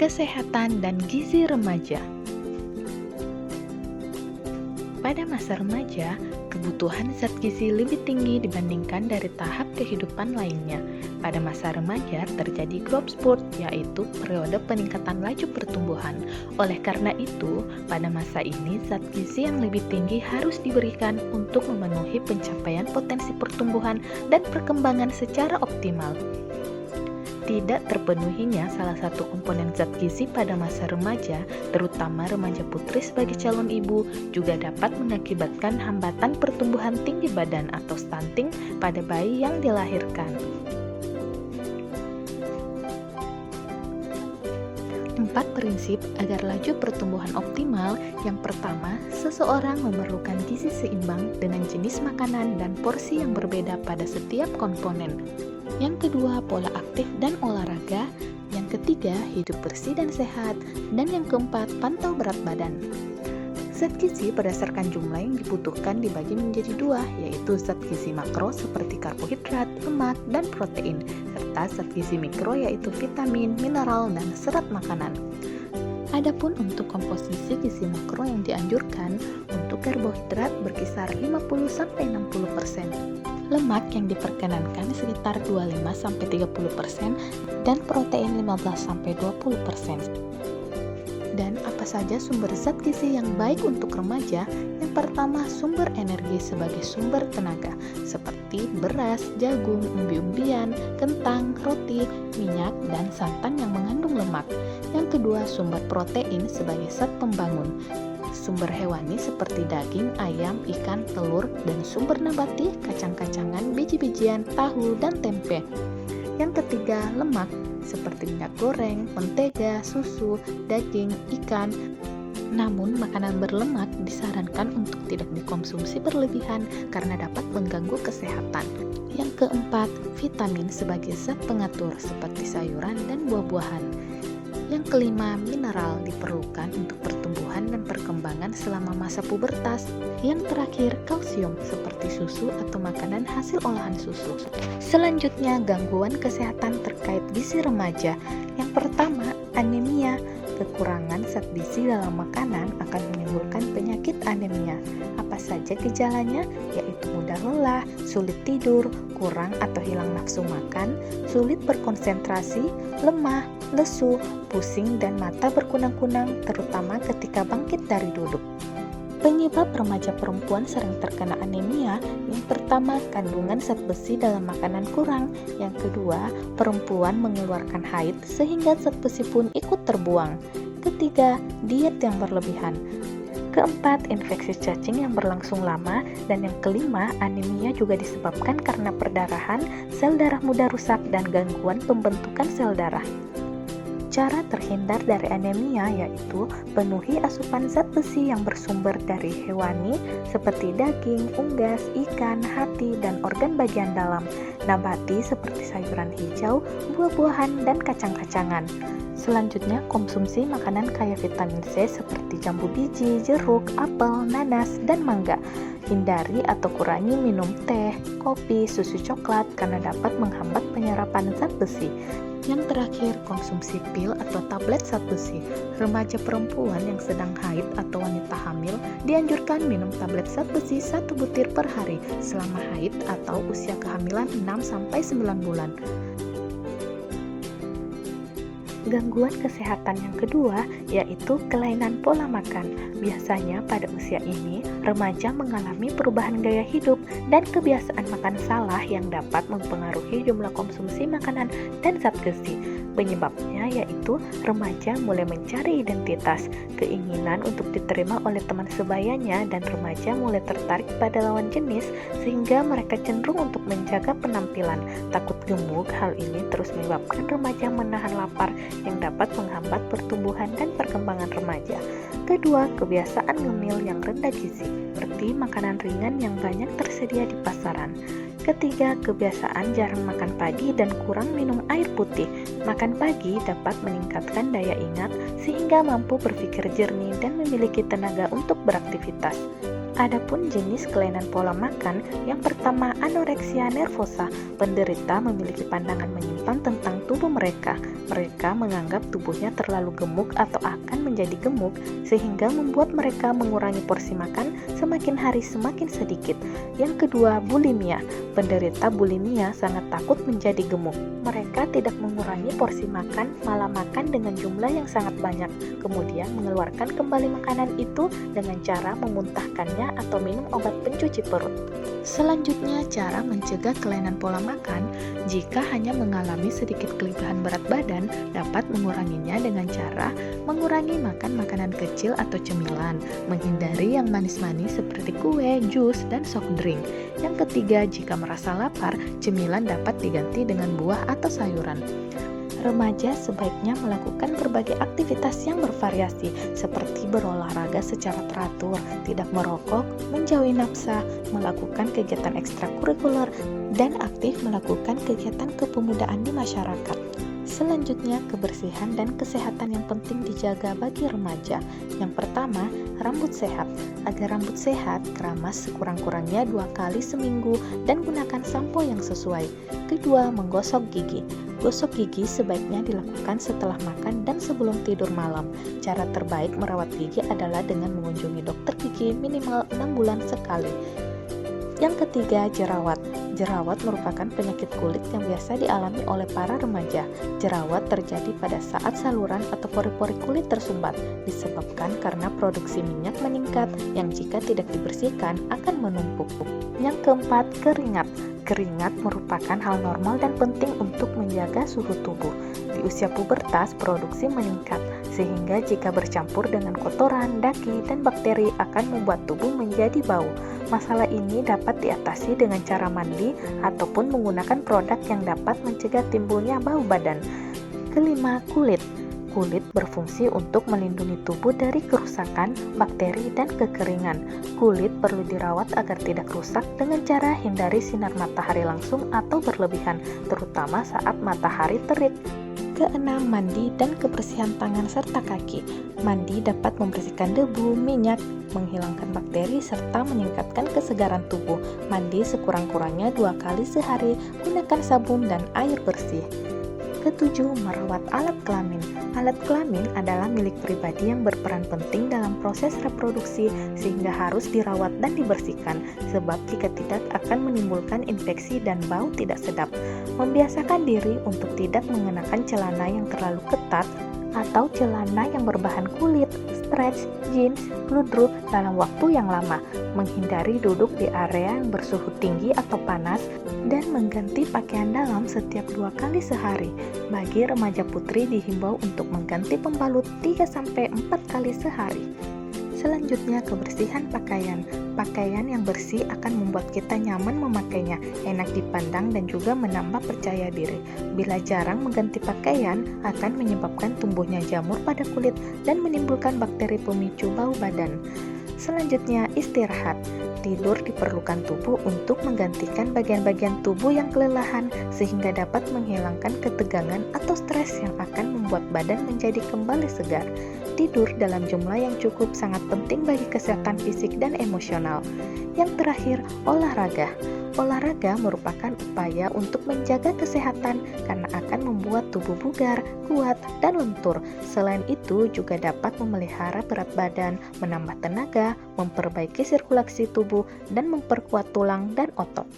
Kesehatan dan gizi remaja. Pada masa remaja, kebutuhan zat gizi lebih tinggi dibandingkan dari tahap kehidupan lainnya. Pada masa remaja terjadi growth spurt, yaitu periode peningkatan laju pertumbuhan. Oleh karena itu, pada masa ini zat gizi yang lebih tinggi harus diberikan untuk memenuhi pencapaian potensi pertumbuhan dan perkembangan secara optimal. Tidak terpenuhinya salah satu komponen zat gizi pada masa remaja, terutama remaja putri sebagai calon ibu, juga dapat mengakibatkan hambatan pertumbuhan tinggi badan atau stunting pada bayi yang dilahirkan. 4 prinsip agar laju pertumbuhan optimal. Yang pertama, seseorang memerlukan gizi seimbang dengan jenis makanan dan porsi yang berbeda pada setiap komponen. Yang kedua, pola aktif dan olahraga. Yang ketiga, hidup bersih dan sehat. Dan yang keempat, pantau berat badan. Zat gizi berdasarkan jumlah yang dibutuhkan dibagi menjadi dua, yaitu zat gizi makro seperti karbohidrat, lemak, dan protein, serta zat gizi mikro yaitu vitamin, mineral, dan serat makanan. Adapun untuk komposisi gizi makro yang dianjurkan, untuk karbohidrat berkisar 50-60%, lemak yang diperkenankan sekitar 25-30%, dan protein 15-20%. Dan apa saja sumber zat gizi yang baik untuk remaja? Yang pertama, sumber energi sebagai sumber tenaga, seperti beras, jagung, umbi-umbian, kentang, roti, minyak, dan santan yang mengandung lemak. Yang kedua, sumber protein sebagai zat pembangun, sumber hewani seperti daging, ayam, ikan, telur, dan sumber nabati, kacang-kacangan, biji-bijian, tahu, dan tempe. Yang ketiga, lemak seperti minyak goreng, mentega, susu, daging, ikan. Namun, makanan berlemak disarankan untuk tidak dikonsumsi berlebihan karena dapat mengganggu kesehatan. Yang keempat, vitamin sebagai zat pengatur seperti sayuran dan buah-buahan. Yang kelima, mineral diperlukan untuk pertumbuhan dan perkembangan selama masa pubertas. Yang terakhir, kalsium seperti susu atau makanan hasil olahan susu. Selanjutnya, gangguan kesehatan terkait gizi remaja. Yang pertama, anemia. Kekurangan zat gizi dalam makanan akan menimbulkan penyakit anemia. Apa saja gejalanya? Yaitu mudah lelah, sulit tidur, kurang atau hilang nafsu makan, sulit berkonsentrasi, lemah, lesu, pusing, dan mata berkunang-kunang, terutama ketika bangkit dari duduk. Penyebab remaja perempuan sering terkena anemia. Yang pertama, kandungan zat besi dalam makanan kurang. Yang kedua, perempuan mengeluarkan haid sehingga zat besi pun ikut terbuang. Ketiga, diet yang berlebihan. Keempat, infeksi cacing yang berlangsung lama. Dan yang kelima, anemia juga disebabkan karena perdarahan, sel darah mudah rusak, dan gangguan pembentukan sel darah. Cara terhindar dari anemia yaitu penuhi asupan zat besi yang bersumber dari hewani seperti daging, unggas, ikan, hati, dan organ bagian dalam, nabati seperti sayuran hijau, buah-buahan, dan kacang-kacangan. Selanjutnya, konsumsi makanan kaya vitamin C seperti jambu biji, jeruk, apel, nanas, dan mangga. Hindari atau kurangi minum teh, kopi, susu coklat karena dapat menghambat penyerapan zat besi. Yang terakhir, konsumsi pil atau tablet zat besi. Remaja perempuan yang sedang haid atau wanita hamil dianjurkan minum tablet zat besi 1 butir per hari selama haid atau usia kehamilan 6-9 bulan. Gangguan kesehatan yang kedua yaitu kelainan pola makan. Biasanya pada usia ini, remaja mengalami perubahan gaya hidup dan kebiasaan makan salah yang dapat mempengaruhi jumlah konsumsi makanan dan zat gizi. Penyebabnya yaitu remaja mulai mencari identitas, keinginan untuk diterima oleh teman sebayanya, dan remaja mulai tertarik pada lawan jenis sehingga mereka cenderung untuk menjaga penampilan. Takut gemuk, hal ini terus menyebabkan remaja menahan lapar yang dapat menghambat pertumbuhan dan perkembangan remaja. Kedua, kebiasaan ngemil yang rendah gizi, seperti makanan ringan yang banyak tersedia di pasaran. Ketiga, kebiasaan jarang makan pagi dan kurang minum air putih. Makan pagi dapat meningkatkan daya ingat sehingga mampu berpikir jernih dan memiliki tenaga untuk beraktivitas. Adapun jenis kelainan pola makan, yang pertama anoreksia nervosa. Penderita memiliki pandangan menyimpang tentang tubuh mereka. Mereka menganggap tubuhnya terlalu gemuk atau akan menjadi gemuk, sehingga membuat mereka mengurangi porsi makan semakin hari semakin sedikit. Yang kedua, bulimia. Penderita bulimia sangat takut menjadi gemuk. Mereka tidak mengurangi porsi makan, malah makan dengan jumlah yang sangat banyak, kemudian mengeluarkan kembali makanan itu dengan cara memuntahkannya atau minum obat pencuci perut. Selanjutnya, cara mencegah kelainan pola makan. Jika hanya mengalami sedikit kelebihan berat badan, dapat menguranginya dengan cara mengurangi makan makanan kecil atau cemilan, menghindari yang manis-manis seperti kue, jus, dan soft drink. Yang ketiga, jika merasa lapar, cemilan dapat diganti dengan buah atau sayuran. Remaja sebaiknya melakukan berbagai aktivitas yang bervariasi, seperti berolahraga secara teratur, tidak merokok, menjauhi nafsa, melakukan kegiatan ekstrakurikuler, dan aktif melakukan kegiatan kepemudaan di masyarakat. Selanjutnya, kebersihan dan kesehatan yang penting dijaga bagi remaja. Yang pertama, rambut sehat. Agar rambut sehat, keramas sekurang-kurangnya 2 kali seminggu dan gunakan sampo yang sesuai. Kedua, menggosok gigi. Gosok gigi sebaiknya dilakukan setelah makan dan sebelum tidur malam. Cara terbaik merawat gigi adalah dengan mengunjungi dokter gigi minimal 6 bulan sekali. Yang ketiga, jerawat. Jerawat merupakan penyakit kulit yang biasa dialami oleh para remaja. Jerawat terjadi pada saat saluran atau pori-pori kulit tersumbat, disebabkan karena produksi minyak meningkat yang jika tidak dibersihkan akan menumpuk. Yang keempat, keringat. Keringat merupakan hal normal dan penting untuk menjaga suhu tubuh. Di usia pubertas, produksi meningkat, sehingga jika bercampur dengan kotoran, daki, dan bakteri akan membuat tubuh menjadi bau. Masalah ini dapat diatasi dengan cara mandi ataupun menggunakan produk yang dapat mencegah timbulnya bau badan. Kelima, kulit. Kulit berfungsi untuk melindungi tubuh dari kerusakan, bakteri, dan kekeringan. Kulit perlu dirawat agar tidak rusak dengan cara hindari sinar matahari langsung atau berlebihan, terutama saat matahari terik. Keenam, mandi dan kebersihan tangan serta kaki. Mandi dapat membersihkan debu, minyak, menghilangkan bakteri, serta meningkatkan kesegaran tubuh. Mandi sekurang-kurangnya 2 kali sehari, gunakan sabun dan air bersih. Ketujuh, merawat alat kelamin. Alat kelamin adalah milik pribadi yang berperan penting dalam proses reproduksi, sehingga harus dirawat dan dibersihkan, sebab jika tidak akan menimbulkan infeksi dan bau tidak sedap. Membiasakan diri untuk tidak mengenakan celana yang terlalu ketat atau celana yang berbahan kulit, stretch, jeans, ludruk dalam waktu yang lama, menghindari duduk di area yang bersuhu tinggi atau panas, dan mengganti pakaian dalam setiap 2 kali sehari. Bagi remaja putri dihimbau untuk mengganti pembalut 3-4 kali sehari. Selanjutnya, kebersihan pakaian. Pakaian yang bersih akan membuat kita nyaman memakainya, enak dipandang, dan juga menambah percaya diri. Bila jarang mengganti pakaian, akan menyebabkan tumbuhnya jamur pada kulit dan menimbulkan bakteri pemicu bau badan. Selanjutnya, istirahat. Tidur diperlukan tubuh untuk menggantikan bagian-bagian tubuh yang kelelahan, sehingga dapat menghilangkan ketegangan atau stres yang akan membuat badan menjadi kembali segar. Tidur dalam jumlah yang cukup sangat penting bagi kesehatan fisik dan emosional. Yang terakhir, olahraga. Olahraga merupakan upaya untuk menjaga kesehatan karena akan membuat tubuh bugar, kuat, dan lentur. Selain itu, juga dapat memelihara berat badan, menambah tenaga, memperbaiki sirkulasi tubuh, dan memperkuat tulang dan otot.